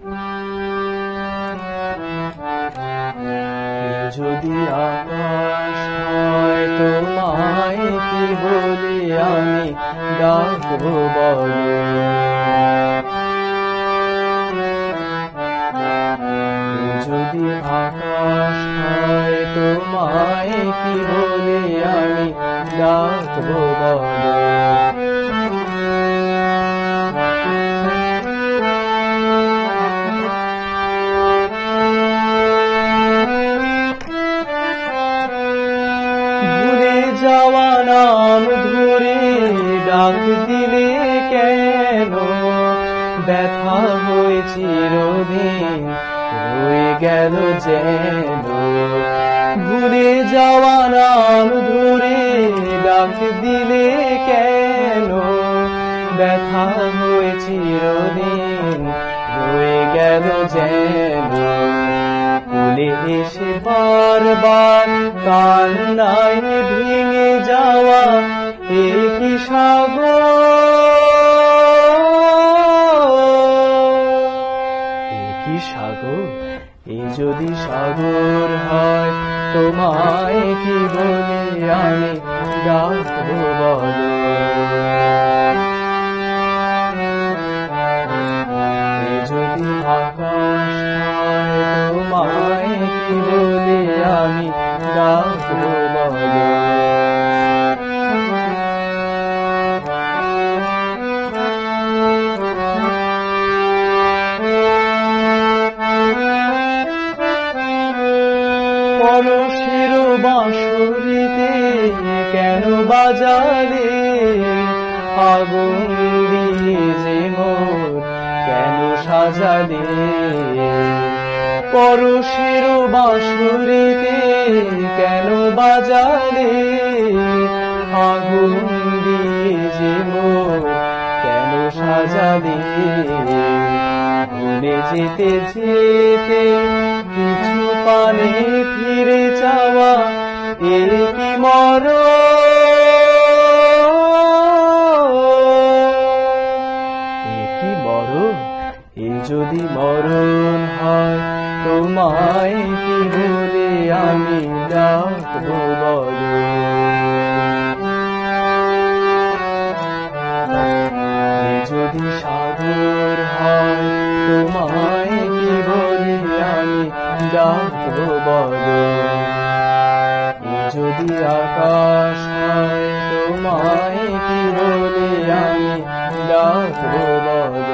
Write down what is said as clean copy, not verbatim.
যদি আকাশ হয় তোমায় কি বলি আমি ডাকবো বলো। যদি আকাশ হয় তোমায় কি বলি আমি ডাকবো বলো। যাওয়া নাম ধরে ডাক দিলে কেন, ব্যথা হয়ে চিরদিন রয়ে গেল যেন। ঘুরে যাওয়া নাম ধরে ডাক দিলে কেন, ব্যথা হয়ে চিরদিন রয়ে গেল যেন। কোলে এসে বারবার কান্নায় ভেঙে যাওয়া এ কি সাগর, এ কি সাগর। এ যদি সাগর হয় তোমায় কি বলে আমি ডাকবো বলো। এ যদি আকাশ হয় তোমায় কি বলে আমি ডাকবো বলো। পরশের বাঁশরিতে কেন বাজালে, আগুন দিয়ে যে মোর কেন সাজালে। পরশের বাঁশরিতে কেন বাজালে, আগুন দিয়ে যে মোর কেন সাজালে। ভুলে যেতে যেতে কিছু পানে ফিরে যাওয়া এ কি মরণ, এ কি মরণ। এ যদি মরণ হয় তোমায় কি বলে আমি ডাকবো বলো। এ যদি সাগর হয় তোমায় কি বলে আমি ডাকবো বলো। এ যদি আকাশ হয় তোমায় কি বলে আমি ডাকবো বলো।